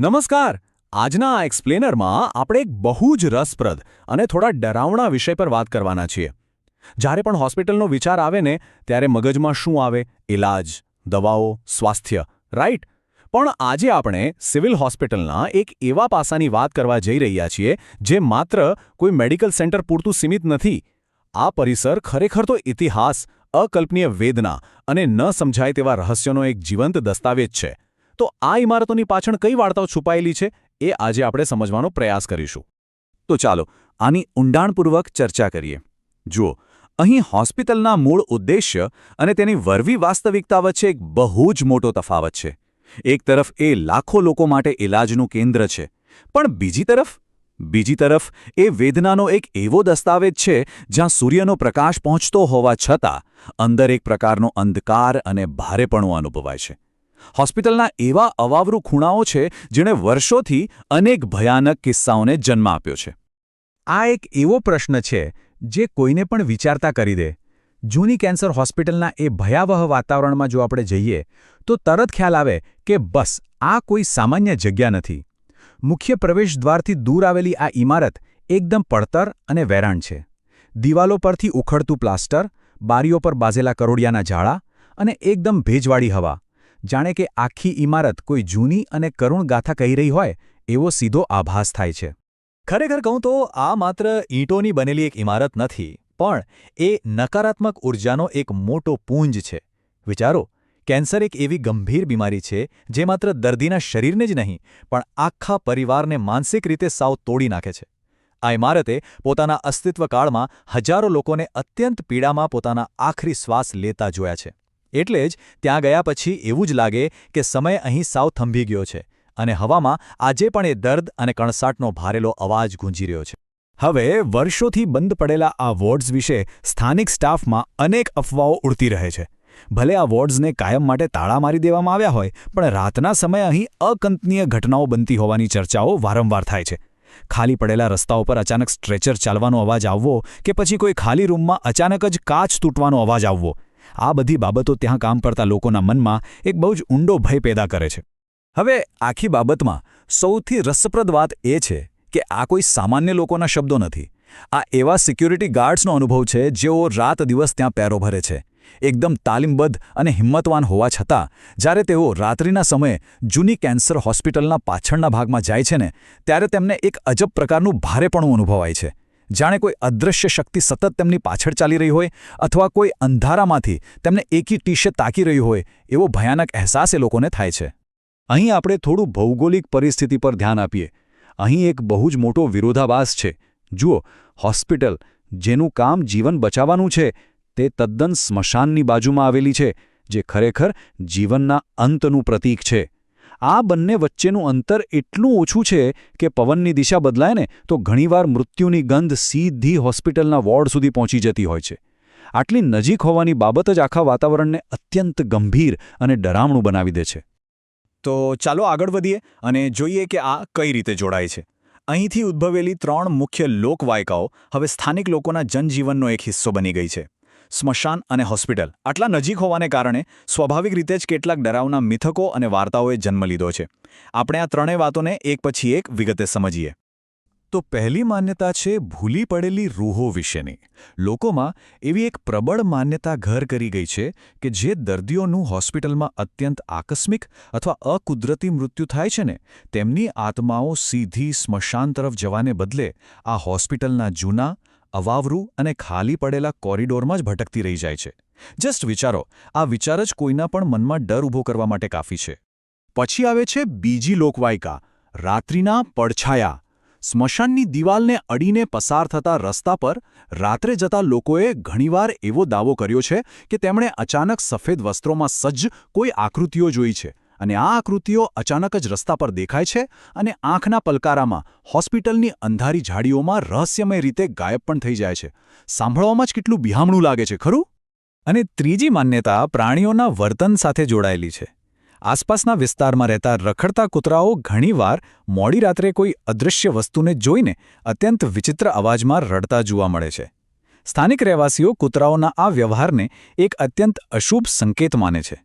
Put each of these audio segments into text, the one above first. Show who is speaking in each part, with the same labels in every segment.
Speaker 1: નમસ્કાર. આજના આ એક્સપ્લેનરમાં આપણે એક બહુ જ રસપ્રદ અને થોડા ડરાવણા વિષય પર વાત કરવાના છીએ. જ્યારે પણ હોસ્પિટલનો વિચાર આવે ને ત્યારે મગજમાં શું આવે? ઇલાજ, દવાઓ, સ્વાસ્થ્ય, રાઈટ? પણ આજે આપણે સિવિલ હોસ્પિટલના એક એવા પાસાની વાત કરવા જઈ રહ્યા છીએ જે માત્ર કોઈ મેડિકલ સેન્ટર પૂરતું સીમિત નથી. આ પરિસર ખરેખર તો ઇતિહાસ, અકલ્પનીય વેદના અને ન સમજાય તેવા રહસ્યોનો એક જીવંત દસ્તાવેજ છે. તો આ ઇમારતોની પાછળ કઈ વાર્તાઓ છુપાયેલી છે એ આજે આપણે સમજવાનો પ્રયાસ કરીશું.
Speaker 2: તો ચાલો આની ઊંડાણપૂર્વક ચર્ચા કરીએ. જુઓ, અહીં હોસ્પિટલના મૂળ ઉદ્દેશ્ય અને તેની વરવી વાસ્તવિકતા વચ્ચે એક બહુ જ મોટો તફાવત છે. એક તરફ એ લાખો લોકો માટે ઇલાજનું કેન્દ્ર છે, પણ બીજી તરફ એ વેદનાનો એક એવો દસ્તાવેજ છે જ્યાં સૂર્યનો પ્રકાશ પહોંચતો હોવા છતાં અંદર એક પ્રકારનો અંધકાર અને ભારેપણું અનુભવાય છે. હોસ્પિટલના એવા અવાવરૂ ખૂણાઓ છે જેણે વર્ષોથી અનેક ભયાનક કિસ્સાઓને જન્મ આપ્યો છે.
Speaker 3: આ એક એવો પ્રશ્ન છે જે કોઈને પણ વિચારતા કરી દે. જૂની કેન્સર હોસ્પિટલના એ ભયાવહ વાતાવરણમાં જો આપણે જઈએ તો તરત ખ્યાલ આવે કે બસ આ કોઈ સામાન્ય જગ્યા નથી. મુખ્ય પ્રવેશદ્વારથી દૂર આવેલી આ ઇમારત એકદમ પડતર અને વેરાણ છે. દિવાલો પરથી ઉખડતું પ્લાસ્ટર, બારીઓ પર બાઝેલા કરોડિયાના ઝાડા અને એકદમ ભેજવાળી હવા. જાણે કે આખી ઇમારત કોઈ જૂની અને કરુણ ગાથા કહી રહી હોય એવો સીધો આભાસ થાય છે.
Speaker 1: ખરેખર કહું તો આ માત્ર ઈંટોની બનેલી એક ઇમારત નથી, પણ એ નકારાત્મક ઊર્જાનો એક મોટો પુંજ છે. વિચારો, કેન્સર એક એવી ગંભીર બીમારી છે જે માત્ર દર્દીના શરીરને જ નહીં પણ આખા પરિવારને માનસિક રીતે સાવ તોડી નાખે છે. આ ઇમારતે પોતાના અસ્તિત્વકાળમાં હજારો લોકોને અત્યંત પીડામાં પોતાના આખરી શ્વાસ લેતા જોયા છે. એટલે જ ત્યાં ગયા પછી એવું જ લાગે કે સમય અહીં સાવ થંભી ગયો છે અને હવામાં આજે પણ એ દર્દ અને કણસાટનો ભારેલો અવાજ ગુંજી રહ્યો છે.
Speaker 3: હવે વર્ષોથી બંધ પડેલા આ વોર્ડ્સ વિશે સ્થાનિક સ્ટાફમાં અનેક અફવાઓ ઉડતી રહે છે. ભલે આ વોર્ડ્સને કાયમ માટે તાળા મારી દેવામાં આવ્યા હોય, પણ રાતના સમયે અહીં અકલ્પનીય ઘટનાઓ બનતી હોવાની ચર્ચાઓ વારંવાર થાય છે. ખાલી પડેલા રસ્તાઓ પર અચાનક સ્ટ્રેચર ચાલવાનો અવાજ આવવો કે પછી કોઈ ખાલી રૂમમાં અચાનક જ કાચ તૂટવાનો અવાજ આવવો, આ બધી બાબતો ત્યાં કામ કરતા લોકોના મનમાં એક બહુ જ ઊંડો ભય પેદા કરે છે.
Speaker 2: હવે આખી બાબતમાં સૌથી રસપ્રદ વાત એ છે કે આ કોઈ સામાન્ય લોકોના શબ્દો નથી. આ એવા સિક્યુરિટી ગાર્ડ્સનો અનુભવ છે જેઓ રાત દિવસ ત્યાં પેરો ભરે છે. એકદમ તાલીમબદ્ધ અને હિંમતવાન હોવા છતાં જ્યારે તેઓ રાત્રિના સમયે જૂની કેન્સર હોસ્પિટલના પાછળના ભાગમાં જાય છે ને ત્યારે તેમને એક અજબ પ્રકારનું ભારેપણું અનુભવાય છે. જાણે કોઈ અદૃશ્ય શક્તિ સતત તેમની પાછળ ચાલી રહી હોય અથવા કોઈ અંધારામાંથી તેમને એકી ટીશે તાકી રહ્યું હોય એવો ભયાનક અહેસાસ એ લોકોને થાય છે. અહીં આપણે થોડું ભૌગોલિક પરિસ્થિતિ પર ધ્યાન આપીએ. અહીં એક બહુ જ મોટો વિરોધાભાસ છે. જુઓ, હોસ્પિટલ જેનું કામ જીવન બચાવવાનું છે તે તદ્દન સ્મશાનની બાજુમાં આવેલી છે, જે ખરેખર જીવનના અંતનું પ્રતીક છે. આ બંને વચ્ચેનું અંતર એટલું ઓછું છે કે પવનની દિશા બદલાય ને તો ઘણીવાર મૃત્યુની ગંધ સીધી હોસ્પિટલના વોર્ડ સુધી પહોંચી જતી હોય છે. આટલી નજીક હોવાની બાબત જ આખા વાતાવરણને અત્યંત ગંભીર અને ડરામણું બનાવી દે છે.
Speaker 3: તો ચાલો આગળ વધીએ અને જોઈએ કે આ કઈ રીતે જોડાય છે. અહીંથી ઉદ્ભવેલી 3 મુખ્ય લોકવાયકાઓ હવે સ્થાનિક લોકોના જનજીવનનો એક હિસ્સો બની ગઈ છે. સ્મશાન અને હોસ્પિટલ આટલા નજીક હોવાને કારણે સ્વાભાવિક રીતે જ કેટલાક ડરાવના મિથકો અને વાર્તાઓએ જન્મ લીધો છે. આપણે આ ત્રણેય વાતોને એક પછી એક વિગતે સમજીએ. તો પહેલી માન્યતા છે ભૂલી પડેલી રૂહો વિશેની. લોકોમાં એવી એક પ્રબળ માન્યતા ઘર કરી ગઈ છે કે જે દર્દીઓનું હોસ્પિટલમાં અત્યંત આકસ્મિક અથવા અકુદરતી મૃત્યુ થાય છે ને તેમની આત્માઓ સીધી સ્મશાન તરફ જવાને બદલે આ હોસ્પિટલના જૂના, અવાવરૂ અને ખાલી પડેલા કોરિડોરમાં જ ભટકતી રહી જાય છે. જસ્ટ વિચારો, આ વિચાર જ કોઈના પણ મનમાં ડર ઊભો કરવા માટે કાફી છે. પછી આવે છે બીજી લોકવાયકા, રાત્રિના પડછાયા. સ્મશાનની દિવાલને અડીને પસાર થતા રસ્તા પર રાત્રે જતા લોકોએ ઘણીવાર એવો દાવો કર્યો છે કે તેમણે અચાનક સફેદ વસ્ત્રોમાં સજ્જ કોઈ આકૃતિઓ જોઈ છે અને આ આકૃતિઓ અચાનક જ રસ્તા પર દેખાય છે અને આંખના પલકારામાં હોસ્પિટલની અંધારી ઝાડીઓમાં રહસ્યમય રીતે ગાયબ પણ થઈ જાય છે. સાંભળવામાં જ કેટલું બિહામણું લાગે છે, ખરું? અને ત્રીજી માન્યતા પ્રાણીઓના વર્તન સાથે જોડાયેલી છે. આસપાસના વિસ્તારમાં રહેતા રખડતા કૂતરાઓ ઘણીવાર મોડી રાત્રે કોઈ અદૃશ્ય વસ્તુને જોઈને અત્યંત વિચિત્ર અવાજમાં રડતા જોવા મળે છે. સ્થાનિક રહેવાસીઓ કૂતરાઓના આ વ્યવહારને એક અત્યંત અશુભ સંકેત માને છે.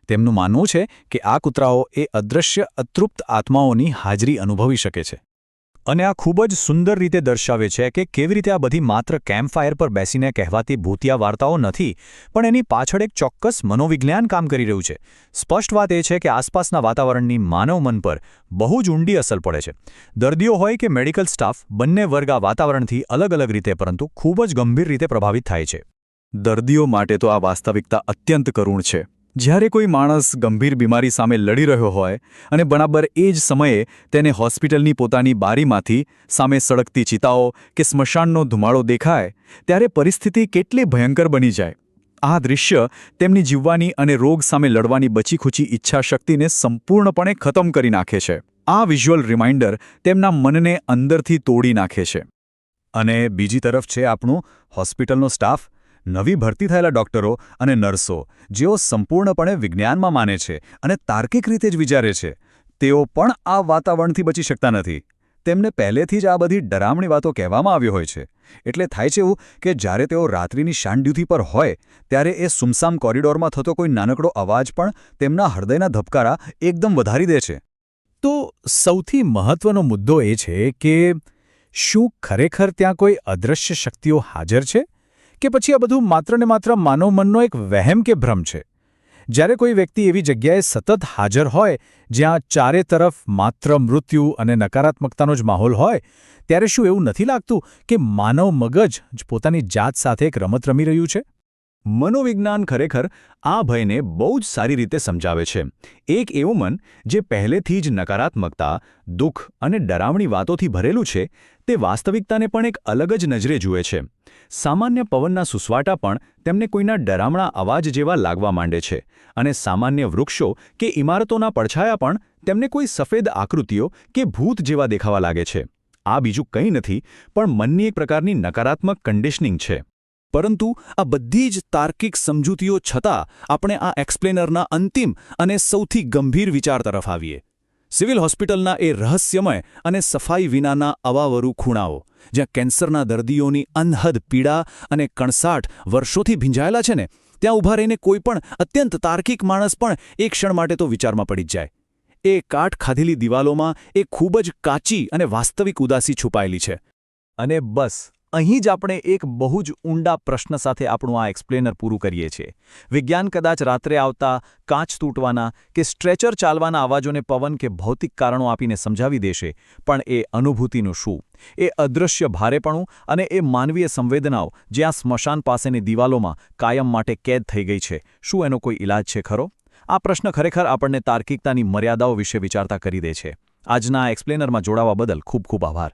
Speaker 3: તેમનું માનવું છે કે આ કૂતરાઓ એ અદૃશ્ય અતૃપ્ત આત્માઓની હાજરી અનુભવી શકે છે.
Speaker 2: અને આ ખૂબ જ સુંદર રીતે દર્શાવે છે કે કેવી રીતે આ બધી માત્ર કેમ્પફાયર પર બેસીને કહેવાતી ભૂતિયા વાર્તાઓ નથી, પણ એની પાછળ એક ચોક્કસ મનોવિજ્ઞાન કામ કરી રહ્યું છે. સ્પષ્ટ વાત એ છે કે આસપાસના વાતાવરણની માનવ મન પર બહુ જ ઊંડી અસર પડે છે. દર્દીઓ હોય કે મેડિકલ સ્ટાફ, બંને વર્ગ આ વાતાવરણથી અલગ અલગ રીતે પરંતુ ખૂબ જ ગંભીર રીતે પ્રભાવિત થાય છે.
Speaker 3: દર્દીઓ માટે તો આ વાસ્તવિકતા અત્યંત કરુણ છે. જ્યારે કોઈ માણસ ગંભીર બીમારી સામે લડી રહ્યો હોય અને બરાબર એ જ સમયે તેને હોસ્પિટલની પોતાની બારીમાંથી સામે સળગતી ચિતાઓ કે સ્મશાનનો ધુમાડો દેખાય, ત્યારે પરિસ્થિતિ કેટલી ભયંકર બની જાય. આ દૃશ્ય તેમની જીવવાની અને રોગ સામે લડવાની બચીખૂચી ઈચ્છાશક્તિને સંપૂર્ણપણે ખતમ કરી નાખે છે. આ વિઝ્યુઅલ રિમાઇન્ડર તેમના મનને અંદરથી તોડી નાખે છે.
Speaker 2: અને બીજી તરફ છે આપણું હોસ્પિટલનો સ્ટાફ, નવી ભરતી થયેલા ડોક્ટરો અને નર્સો, જેઓ સંપૂર્ણપણે વિજ્ઞાનમાં માને છે અને તાર્કિક રીતે જ વિચારે છે. તેઓ પણ આ વાતાવરણથી બચી શકતા નથી. તેમને પહેલેથી જ આ બધી ડરામણી વાતો કહેવામાં આવી હોય છે. એટલે થાય છે એવું કે જ્યારે તેઓ રાત્રિની શાન ડ્યુટી પર હોય ત્યારે એ સુમસામ કોરિડોરમાં થતો કોઈ નાનકડો અવાજ પણ તેમના હૃદયના ધબકારા એકદમ વધારી દે છે. તો સૌથી મહત્વનો મુદ્દો એ છે કે શું ખરેખર ત્યાં કોઈ અદૃશ્ય શક્તિઓ હાજર છે, કે પછી આ બધું માત્ર ને માત્ર માનવ મનનો એક વહેમ કે ભ્રમ છે? જ્યારે કોઈ વ્યક્તિ એવી જગ્યાએ સતત હાજર હોય જ્યાં ચારે તરફ માત્ર મૃત્યુ અને નકારાત્મકતાનો જ માહોલ હોય, ત્યારે શું એવું નથી લાગતું કે માનવ મગજ જ પોતાની જાત સાથે એક રમત રમી રહ્યું છે?
Speaker 3: મનોવિજ્ઞાન ખરેખર આ ભયને બહુ જ સારી રીતે સમજાવે છે. એક એવું મન જે પહેલેથી જ નકારાત્મકતા, દુઃખ અને ડરામણી વાતોથી ભરેલું છે, તે વાસ્તવિકતાને પણ એક અલગ જ નજરે જુએ છે. સામાન્ય પવનના સુસવાટા પણ તેમને કોઈના ડરામણા અવાજ જેવા લાગવા માંડે છે, અને સામાન્ય વૃક્ષો કે ઇમારતોના પડછાયા પણ તેમને કોઈ સફેદ આકૃતિઓ કે ભૂત જેવા દેખાવા લાગે છે. આ બીજું કંઈ નથી પણ મનની એક પ્રકારની નકારાત્મક કન્ડિશનિંગ છે. પરંતુ આ બધી જ તાર્કિક સમજૂતીઓ છતાં આપણે આ એક્સપ્લેનરના અંતિમ અને સૌથી ગંભીર વિચાર તરફ આવીએ. સિવિલ હોસ્પિટલના એ રહસ્યમય અને સફાઈ વિનાના અવાવરૂ ખૂણાઓ, જ્યાં કેન્સરના દર્દીઓની અનહદ પીડા અને કણસાટ વર્ષોથી ભીંજાયેલા છે ને, ત્યાં ઊભા રહીને કોઈ પણ અત્યંત તાર્કિક માણસ પણ એક ક્ષણ માટે તો વિચારમાં પડી જ જાય. એ કાટ ખાધેલી દિવાલોમાં એક ખૂબ જ કાચી અને વાસ્તવિક ઉદાસી છુપાયેલી છે.
Speaker 2: અને બસ અહીં જ આપણે એક બહુ જ ઊંડા પ્રશ્ન સાથે આપણું આ એક્સપ્લેનર પૂરું કરીએ છીએ. વિજ્ઞાન કદાચ રાત્રે આવતા કાચ તૂટવાના કે સ્ટ્રેચર ચાલવાના અવાજોને પવન કે ભૌતિક કારણો આપીને સમજાવી દેશે, પણ એ અનુભૂતિનું શું? એ અદૃશ્ય ભારેપણું અને એ માનવીય સંવેદનાઓ જ્યાં સ્મશાન પાસેની દિવાલોમાં કાયમ માટે કેદ થઈ ગઈ છે, શું એનો કોઈ ઇલાજ છે ખરો? આ પ્રશ્ન ખરેખર આપણને તાર્કિકતાની મર્યાદાઓ વિશે વિચારતા કરી દે છે. આજના એક્સપ્લેનરમાં જોડાવા બદલ ખૂબ ખૂબ આભાર.